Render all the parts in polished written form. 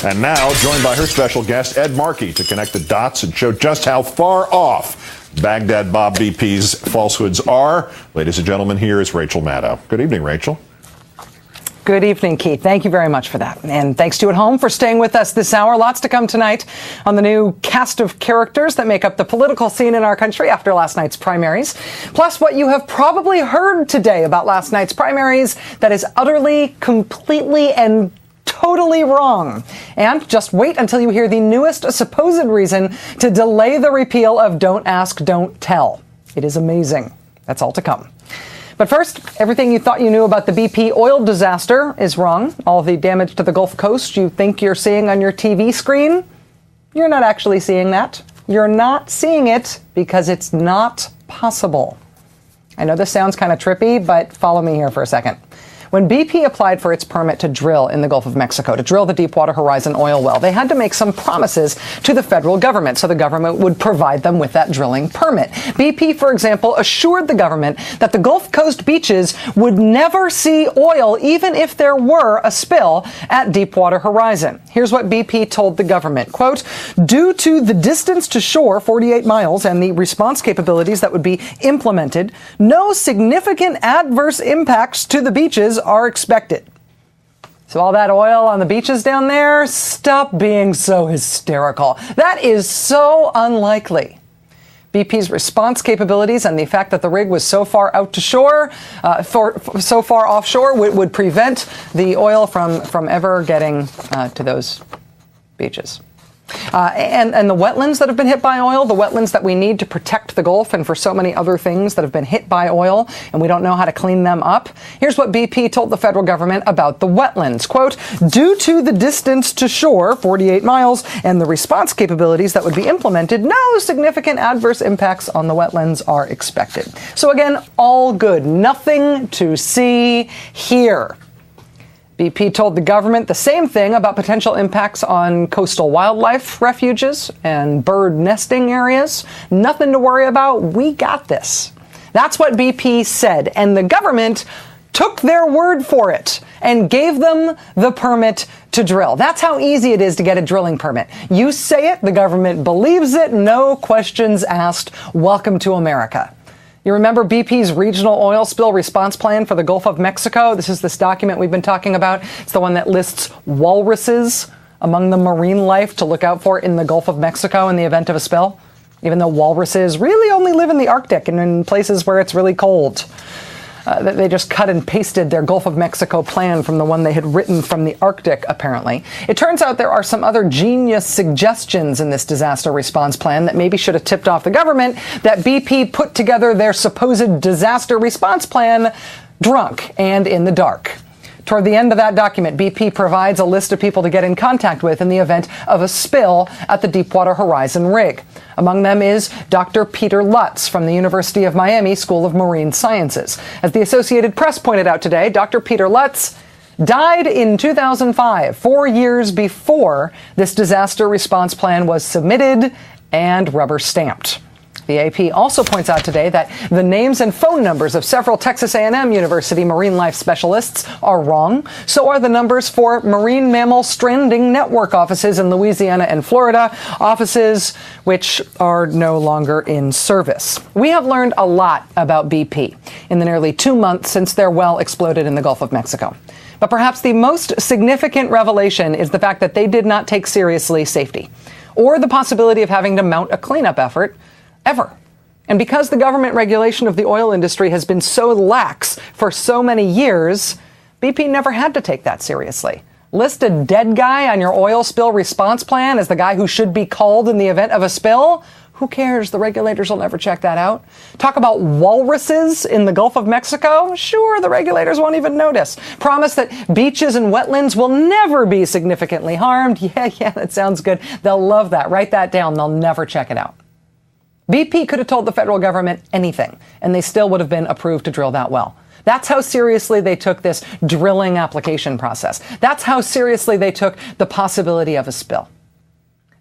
And now, joined by her special guest, Ed Markey, to connect the dots and show just how far off Baghdad Bob BP's falsehoods are. Ladies and gentlemen, here is Rachel Maddow. Good evening, Rachel. Good evening, Keith. Thank you very much for that. And thanks to you at home for staying with us this hour. Lots to come tonight on the new cast of characters that make up the political scene in our country after last night's primaries. Plus, what you have probably heard today about last night's primaries that is utterly, completely, and totally wrong. And just wait until you hear the newest supposed reason to delay the repeal of Don't Ask, Don't Tell. It is amazing. That's all to come. But first, everything you thought you knew about the BP oil disaster is wrong. All the damage to the Gulf Coast you think you're seeing on your TV screen, you're not actually seeing that. You're not seeing it because it's not possible. I know this sounds kind of trippy, but follow me here for a second. When BP applied for its permit to drill in the Gulf of Mexico, to drill the Deepwater Horizon oil well, they had to make some promises to the federal government so the government would provide them with that drilling permit. BP, for example, assured the government that the Gulf Coast beaches would never see oil even if there were a spill at Deepwater Horizon. Here's what BP told the government, quote, "Due to the distance to shore, 48 miles, and the response capabilities that would be implemented, no significant adverse impacts to the beaches are expected." So all that oil on the beaches down there, stop being so hysterical. That is so unlikely. BP's response capabilities and the fact that the rig was so far out to shore, so far offshore, would prevent the oil from ever getting to those beaches. And the wetlands that have been hit by oil, the wetlands that we need to protect the Gulf and for so many other things that have been hit by oil, and we don't know how to clean them up. Here's what BP told the federal government about the wetlands. Quote, "Due to the distance to shore, 48 miles, and the response capabilities that would be implemented, no significant adverse impacts on the wetlands are expected." So again, all good. Nothing to see here. BP told the government the same thing about potential impacts on coastal wildlife refuges and bird nesting areas. Nothing to worry about. We got this. That's what BP said, and the government took their word for it and gave them the permit to drill. That's how easy it is to get a drilling permit. You say it, the government believes it, no questions asked. Welcome to America. You remember BP's regional oil spill response plan for the Gulf of Mexico? This is this document we've been talking about. It's the one that lists walruses among the marine life to look out for in the Gulf of Mexico in the event of a spill, even though walruses really only live in the Arctic and in places where it's really cold. They just cut and pasted their Gulf of Mexico plan from the one they had written from the Arctic, apparently. It turns out there are some other genius suggestions in this disaster response plan that maybe should have tipped off the government that BP put together their supposed disaster response plan drunk and in the dark. Toward the end of that document, BP provides a list of people to get in contact with in the event of a spill at the Deepwater Horizon rig. Among them is Dr. Peter Lutz from the University of Miami School of Marine Sciences. As the Associated Press pointed out today, Dr. Peter Lutz died in 2005, 4 years before this disaster response plan was submitted and rubber stamped. The AP also points out today that the names and phone numbers of several Texas A&M University marine life specialists are wrong. So are the numbers for marine mammal stranding network offices in Louisiana and Florida, offices which are no longer in service. We have learned a lot about BP in the nearly 2 months since their well exploded in the Gulf of Mexico. But perhaps the most significant revelation is the fact that they did not take seriously safety or the possibility of having to mount a cleanup effort ever. And because the government regulation of the oil industry has been so lax for so many years, BP never had to take that seriously. List a dead guy on your oil spill response plan as the guy who should be called in the event of a spill? Who cares? The regulators will never check that out. Talk about walruses in the Gulf of Mexico? Sure, the regulators won't even notice. Promise that beaches and wetlands will never be significantly harmed? Yeah, that sounds good. They'll love that. Write that down. They'll never check it out. BP could have told the federal government anything, and they still would have been approved to drill that well. That's how seriously they took this drilling application process. That's how seriously they took the possibility of a spill.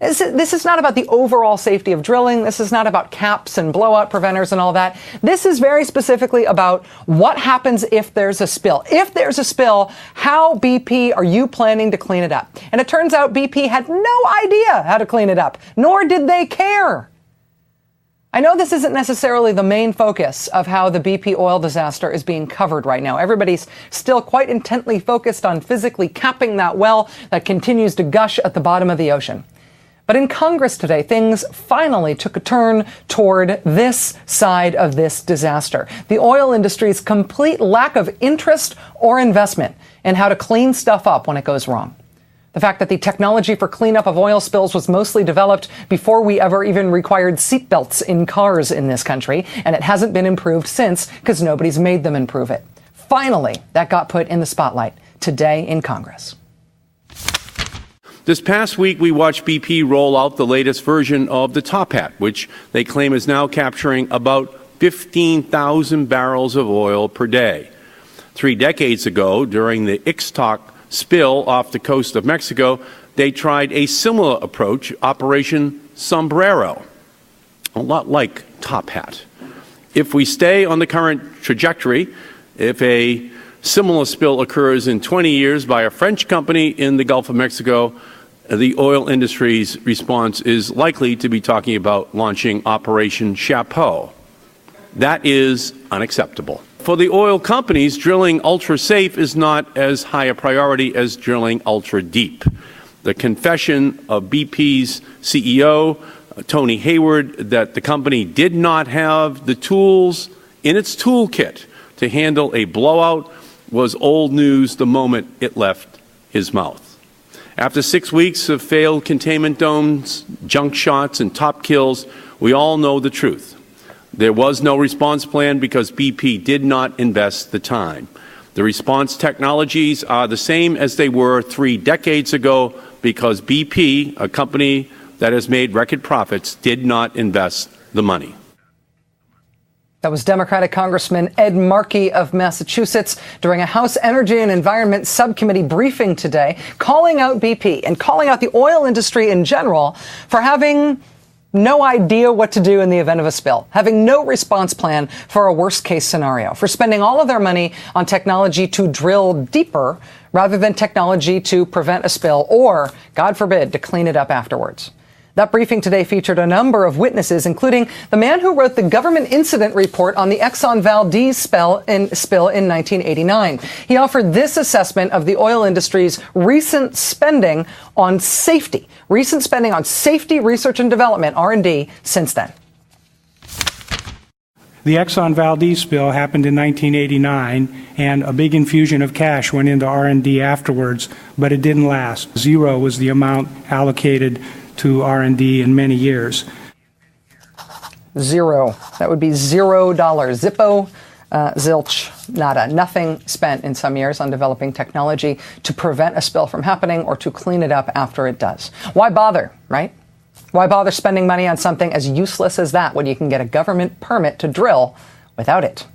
This is not about the overall safety of drilling. This is not about caps and blowout preventers and all that. This is very specifically about what happens if there's a spill. If there's a spill, how, BP, are you planning to clean it up? And it turns out BP had no idea how to clean it up, nor did they care. I know this isn't necessarily the main focus of how the BP oil disaster is being covered right now. Everybody's still quite intently focused on physically capping that well that continues to gush at the bottom of the ocean. But in Congress today, things finally took a turn toward this side of this disaster. The oil industry's complete lack of interest or investment in how to clean stuff up when it goes wrong. The fact that the technology for cleanup of oil spills was mostly developed before we ever even required seatbelts in cars in this country, and it hasn't been improved since because nobody's made them improve it. Finally, that got put in the spotlight today in Congress. This past week, we watched BP roll out the latest version of the Top Hat, which they claim is now capturing about 15,000 barrels of oil per day. 3 decades ago, during the Ixtoc spill off the coast of Mexico, they tried a similar approach, Operation Sombrero, a lot like Top Hat. If we stay on the current trajectory, if a similar spill occurs in 20 years by a French company in the Gulf of Mexico, the oil industry's response is likely to be talking about launching Operation Chapeau. That is unacceptable. For the oil companies, drilling ultra-safe is not as high a priority as drilling ultra-deep. The confession of BP's CEO, Tony Hayward, that the company did not have the tools in its toolkit to handle a blowout was old news the moment it left his mouth. After 6 weeks of failed containment domes, junk shots, and top kills, we all know the truth. There was no response plan because BP did not invest the time. The response technologies are the same as they were 3 decades ago because BP, a company that has made record profits, did not invest the money. That was Democratic Congressman Ed Markey of Massachusetts during a House Energy and Environment Subcommittee briefing today, calling out BP and calling out the oil industry in general for having no idea what to do in the event of a spill, having no response plan for a worst-case scenario, for spending all of their money on technology to drill deeper rather than technology to prevent a spill or, God forbid, to clean it up afterwards. That briefing today featured a number of witnesses, including the man who wrote the government incident report on the Exxon Valdez spill in 1989. He offered this assessment of the oil industry's recent spending on safety, research and development, R&D, since then. The Exxon Valdez spill happened in 1989, and a big infusion of cash went into R&D afterwards, but it didn't last. 0 was the amount allocated to R&D in many years. 0. That would be $0. Zippo, zilch, nada. Nothing spent in some years on developing technology to prevent a spill from happening or to clean it up after it does. Why bother, right? Why bother spending money on something as useless as that when you can get a government permit to drill without it?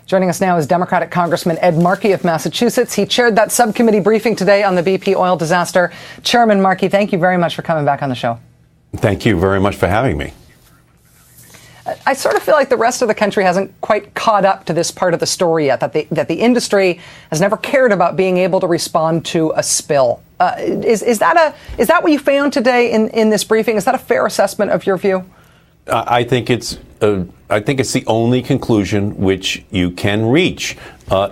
Joining us now is Democratic Congressman Ed Markey of Massachusetts. He chaired that subcommittee briefing today on the BP oil disaster. Chairman Markey, thank you very much for coming back on the show. Thank you very much for having me. I sort of feel like the rest of the country hasn't quite caught up to this part of the story yet, that the industry has never cared about being able to respond to a spill. Is that what you found today in this briefing? Is that a fair assessment of your view? I think it's the only conclusion which you can reach.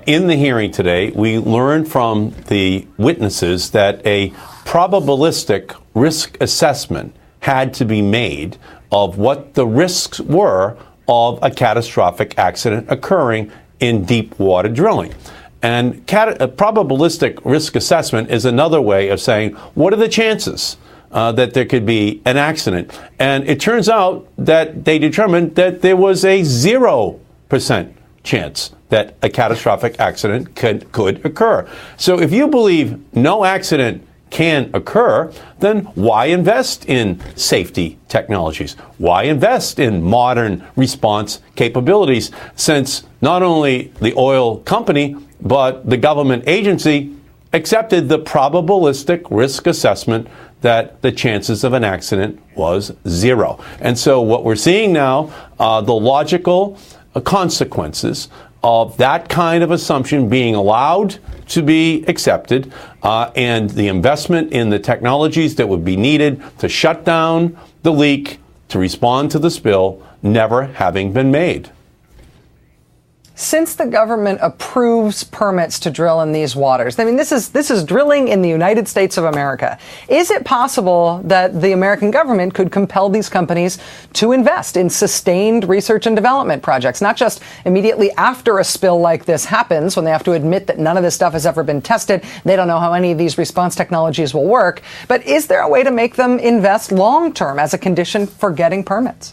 In the hearing today, we learned from the witnesses that a probabilistic risk assessment had to be made of what the risks were of a catastrophic accident occurring in deep water drilling. And a probabilistic risk assessment is another way of saying, what are the chances that there could be an accident? And it turns out that they determined that there was a 0% chance that a catastrophic accident could occur. So if you believe no accident can occur, then why invest in safety technologies? Why invest in modern response capabilities, since not only the oil company but the government agency accepted the probabilistic risk assessment that the chances of an accident was zero. And so what we're seeing now, the logical consequences of that kind of assumption being allowed to be accepted, and the investment in the technologies that would be needed to shut down the leak, to respond to the spill, never having been made. Since the government approves permits to drill in these waters, I mean, this is drilling in the United States of America. Is it possible that the American government could compel these companies to invest in sustained research and development projects, not just immediately after a spill like this happens, when they have to admit that none of this stuff has ever been tested, they don't know how any of these response technologies will work, but is there a way to make them invest long-term as a condition for getting permits?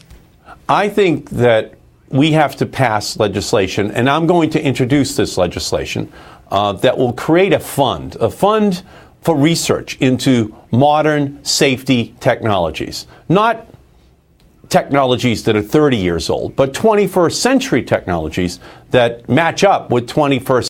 I think that we have to pass legislation, and I'm going to introduce this legislation that will create a fund for research into modern safety technologies. Not technologies that are 30 years old, but 21st century technologies that match up with 21st